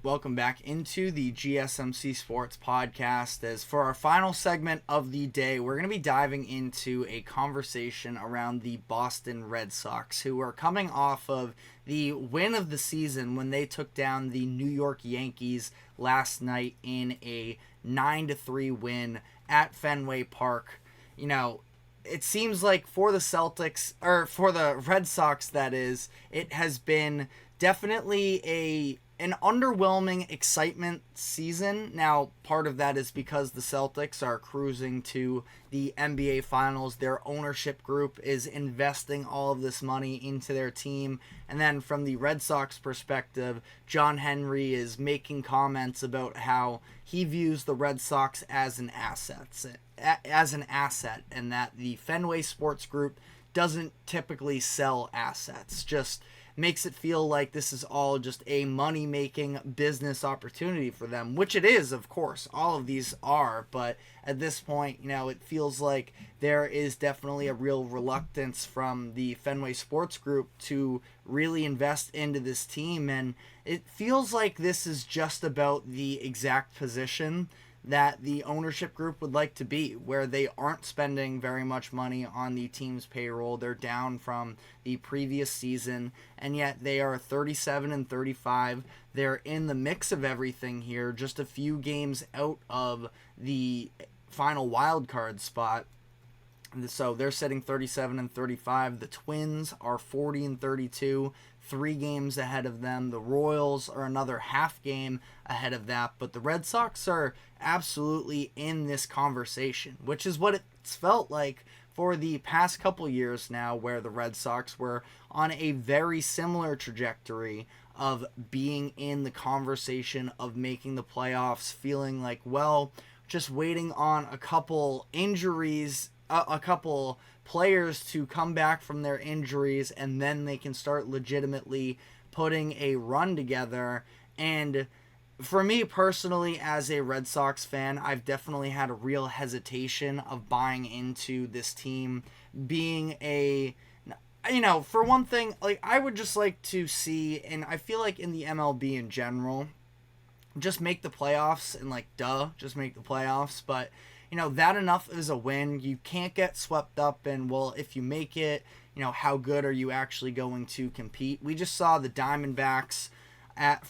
Welcome back into the GSMC Sports Podcast. As for our final segment of the day, we're going to be diving into a conversation around the Boston Red Sox, who are coming off of the win of the season when they took down the New York Yankees last night in a 9-3 win at Fenway Park. You know, it seems like for the Celtics, or for the Red Sox that is, it has been definitely an underwhelming excitement season. Now, part of that is because the Celtics are cruising to the NBA Finals. Their ownership group is investing all of this money into their team. And then from the Red Sox perspective, John Henry is making comments about how he views the Red Sox as an asset, and that the Fenway Sports Group doesn't typically sell assets. Just makes it feel like this is all just a money-making business opportunity for them, which it is, of course. All of these are, but at this point, it feels like there is definitely a real reluctance from the Fenway Sports Group to really invest into this team, and it feels like this is just about the exact position that the ownership group would like to be, where they aren't spending very much money on the team's payroll. They're down from the previous season, and yet they are 37-35. They're in the mix of everything here, just a few games out of the final wild card spot. So they're sitting 37-35. The Twins are 40-32, 3 games ahead of them. The Royals are another half game ahead of that. But the Red Sox are absolutely in this conversation, which is what it's felt like for the past couple years now, where the Red Sox were on a very similar trajectory of being in the conversation of making the playoffs, feeling like, well, just waiting on a couple injuries, a couple players to come back from their injuries, and then they can start legitimately putting a run together. And for me personally, as a Red Sox fan, I've definitely had a real hesitation of buying into this team being for one thing, like, I would just like to see, and I feel like in the MLB in general, just make the playoffs, and just make the playoffs. But that enough is a win. You can't get swept up in, well, if you make it, how good are you actually going to compete? We just saw the Diamondbacks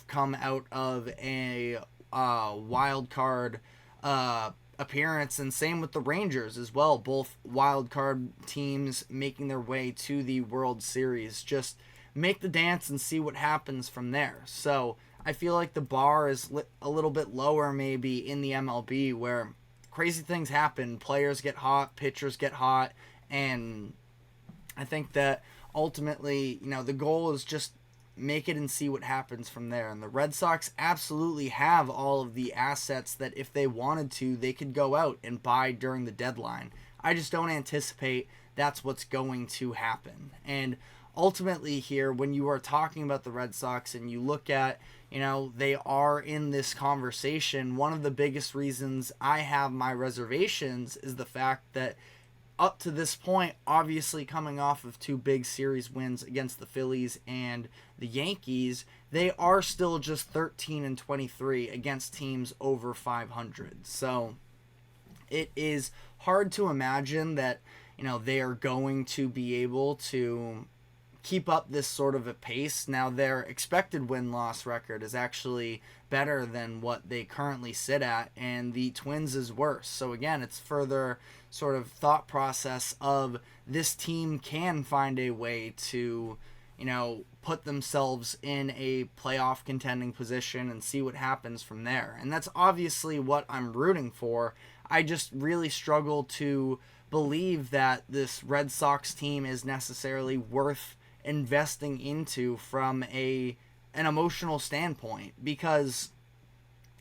come out of a wild card appearance, and same with the Rangers as well. Both wild card teams making their way to the World Series. Just make the dance and see what happens from there. So I feel like the bar is a little bit lower maybe in the MLB, where crazy things happen. Players get hot, pitchers get hot, and I think that ultimately, the goal is just make it and see what happens from there. And the Red Sox absolutely have all of the assets that if they wanted to, they could go out and buy during the deadline. I just don't anticipate that's what's going to happen. And ultimately here, when you are talking about the Red Sox and you look at, they are in this conversation, one of the biggest reasons I have my reservations is the fact that up to this point, obviously coming off of 2 big series wins against the Phillies and the Yankees, they are still just 13-23 against teams over 500. So it is hard to imagine that, they are going to be able to keep up this sort of a pace. Now, their expected win-loss record is actually better than what they currently sit at, and the Twins is worse. So again, it's further sort of thought process of this team can find a way to, put themselves in a playoff contending position and see what happens from there. And that's obviously what I'm rooting for. I just really struggle to believe that this Red Sox team is necessarily worth investing into from an emotional standpoint, because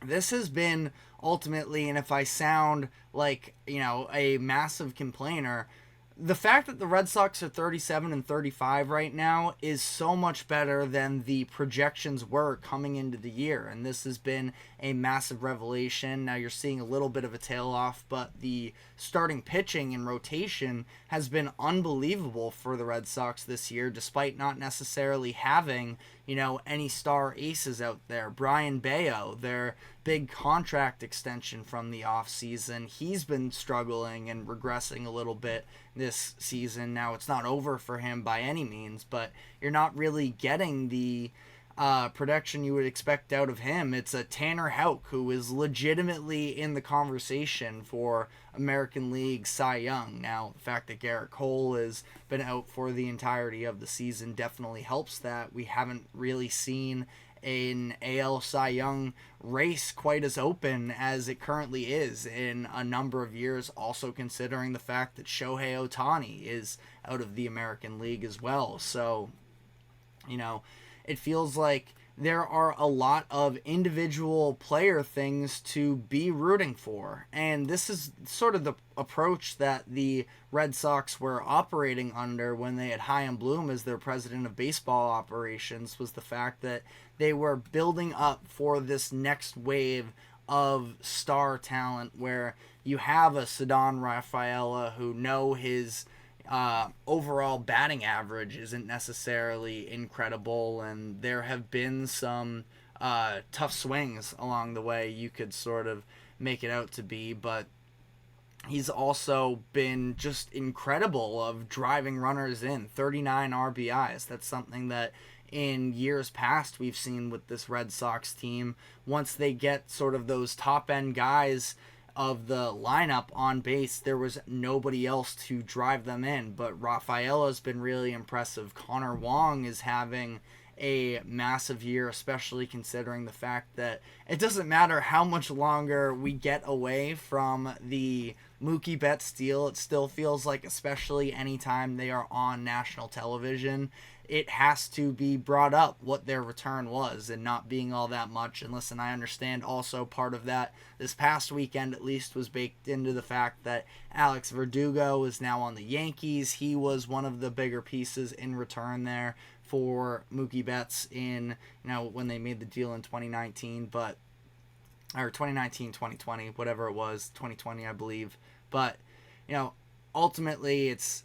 this has been ultimately, and if I sound like a massive complainer, the fact that the Red Sox are 37-35 right now is so much better than the projections were coming into the year, and this has been a massive revelation. Now you're seeing a little bit of a tail off, but the starting pitching and rotation has been unbelievable for the Red Sox this year, despite not necessarily having any star aces out there. Brian Bayo, their big contract extension from the offseason, he's been struggling and regressing a little bit this season. Now, it's not over for him by any means, but you're not really getting the production you would expect out of him. It's a Tanner Houck, who is legitimately in the conversation for American League Cy Young. Now, the fact that Garrett Cole has been out for the entirety of the season definitely helps that. We haven't really seen an AL Cy Young race quite as open as it currently is in a number of years, also considering the fact that Shohei Ohtani is out of the American League as well. So, it feels like there are a lot of individual player things to be rooting for. And this is sort of the approach that the Red Sox were operating under when they had Chaim Bloom as their president of baseball operations, was the fact that they were building up for this next wave of star talent where you have a Ceddanne Rafaela who his overall batting average isn't necessarily incredible, and there have been some tough swings along the way, you could sort of make it out to be, but he's also been just incredible of driving runners in. 39 RBIs. That's something that in years past we've seen with this Red Sox team. Once they get sort of those top end guys of the lineup on base, there was nobody else to drive them in. But Rafaela's been really impressive. Connor Wong is having a massive year, especially considering the fact that it doesn't matter how much longer we get away from the Mookie Betts deal. It still feels like, especially anytime they are on national television, it has to be brought up what their return was, and not being all that much. And listen, I understand also part of that this past weekend at least was baked into the fact that Alex Verdugo is now on the Yankees. He was one of the bigger pieces in return there for Mookie Betts in, when they made the deal in 2019, or 2020, whatever it was, 2020, I believe. But, ultimately it's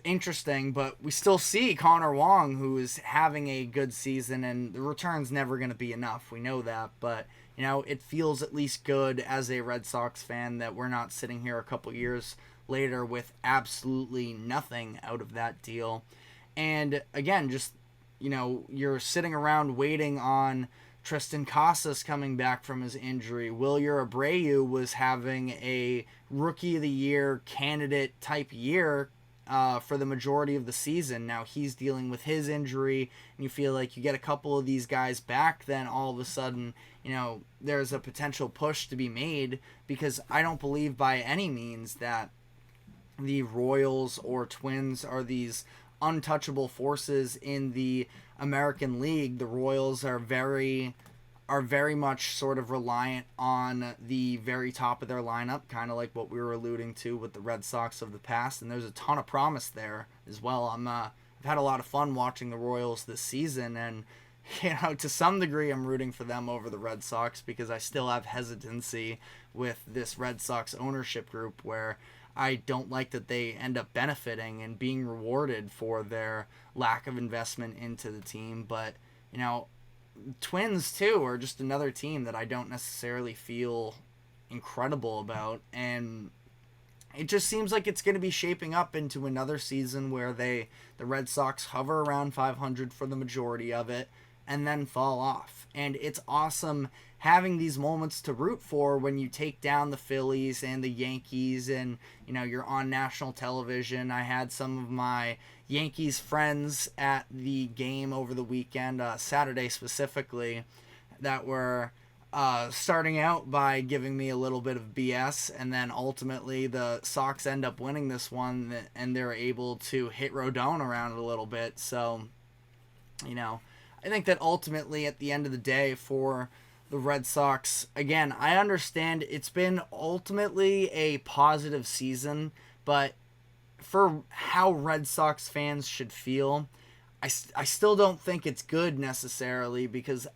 interesting, but we still see Connor Wong, who is having a good season, and the return's never going to be enough. We know that, but, it feels at least good as a Red Sox fan that we're not sitting here a couple years later with absolutely nothing out of that deal. And again, just, you're sitting around waiting on Tristan Casas coming back from his injury. Wilyer Abreu was having a Rookie of the Year candidate type year for the majority of the season. Now he's dealing with his injury, and you feel like you get a couple of these guys back, then all of a sudden, there's a potential push to be made, because I don't believe by any means that the Royals or Twins are these untouchable forces in the American League. The Royals are very much sort of reliant on the very top of their lineup, kind of like what we were alluding to with the Red Sox of the past, and there's a ton of promise there as well. I've had a lot of fun watching the Royals this season, and to some degree I'm rooting for them over the Red Sox, because I still have hesitancy with this Red Sox ownership group, where I don't like that they end up benefiting and being rewarded for their lack of investment into the team. But, Twins, too, are just another team that I don't necessarily feel incredible about. And it just seems like it's going to be shaping up into another season where the Red Sox hover around 500 for the majority of it and then fall off. And it's awesome having these moments to root for when you take down the Phillies and the Yankees, and you're on national television. I had some of my Yankees friends at the game over the weekend, Saturday specifically, that were starting out by giving me a little bit of BS, and then ultimately the Sox end up winning this one, and they're able to hit Rodon around a little bit. So, I think that ultimately at the end of the day for the Red Sox, again, I understand it's been ultimately a positive season, but for how Red Sox fans should feel, I still don't think it's good necessarily, because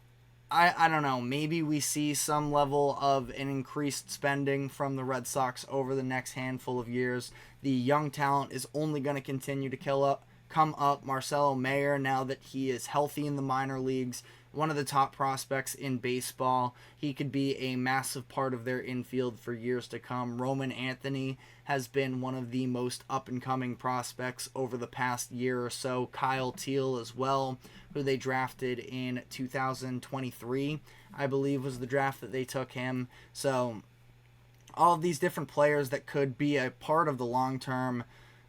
I don't know, maybe we see some level of an increased spending from the Red Sox over the next handful of years. The young talent is only going to continue to come up. Marcelo Mayer, now that he is healthy in the minor leagues, one of the top prospects in baseball. He could be a massive part of their infield for years to come. Roman Anthony has been one of the most up-and-coming prospects over the past year or so. Kyle Teal as well, who they drafted in 2023, I believe was the draft that they took him. So all of these different players that could be a part of the long-term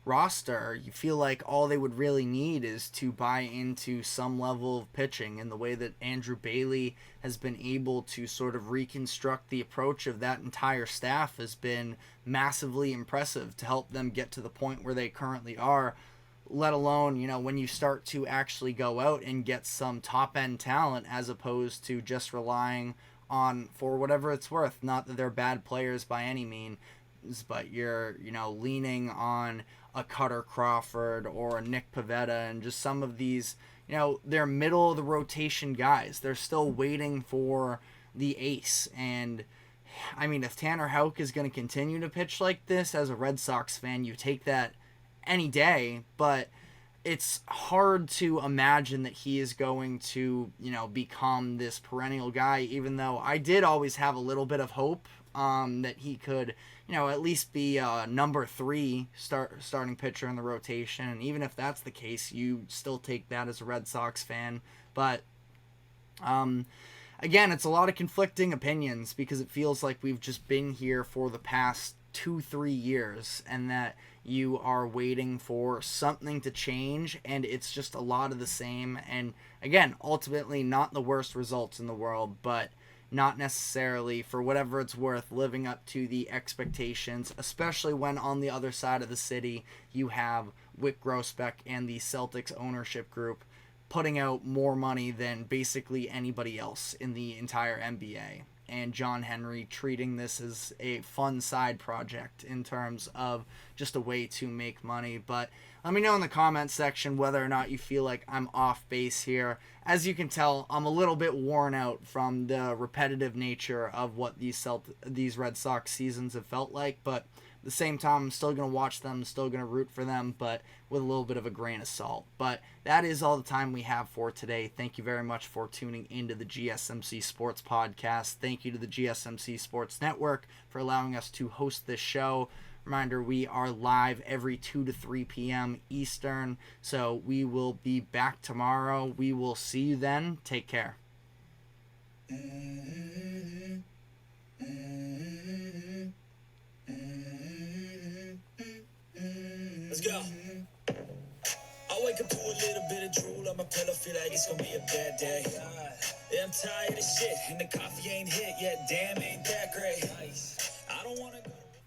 roster, you feel like all they would really need is to buy into some level of pitching, and the way that Andrew Bailey has been able to sort of reconstruct the approach of that entire staff has been massively impressive to help them get to the point where they currently are, let alone, you know, when you start to actually go out and get some top end talent as opposed to just relying on, for whatever it's worth, not that they're bad players by any means, but you're, you know, leaning on a Cutter Crawford or a Nick Pivetta and just some of these, you know, they're middle of the rotation guys. They're still waiting for the ace. And I mean, if Tanner Houck is going to continue to pitch like this, as a Red Sox fan, you take that any day, but it's hard to imagine that he is going to, you know, become this perennial guy, even though I did always have a little bit of hope that he could, you know, at least be number 3 starting pitcher in the rotation. And even if that's the case, you still take that as a Red Sox fan. But again, it's a lot of conflicting opinions because it feels like we've just been here for the past 2-3 years and that you are waiting for something to change and it's just a lot of the same. And again, ultimately not the worst results in the world, but not necessarily, for whatever it's worth, living up to the expectations, especially when on the other side of the city you have Wyc Grousbeck and the Celtics ownership group putting out more money than basically anybody else in the entire NBA. And John Henry treating this as a fun side project in terms of just a way to make money. But let me know in the comments section whether or not you feel like I'm off base here. As you can tell, I'm a little bit worn out from the repetitive nature of what these Red Sox seasons have felt like. But at the same time, I'm still going to watch them, still going to root for them, but with a little bit of a grain of salt. But that is all the time we have for today. Thank you very much for tuning into the GSMC Sports Podcast. Thank you to the GSMC Sports Network for allowing us to host this show. Reminder, we are live every 2 to 3 p.m. Eastern, so we will be back tomorrow. We will see you then. Take care. Let's go. I wake up to a little bit of drool on my pillow, feel like it's gonna be a bad day. Yeah, I'm tired of shit, and the coffee ain't hit yet, damn, ain't that great.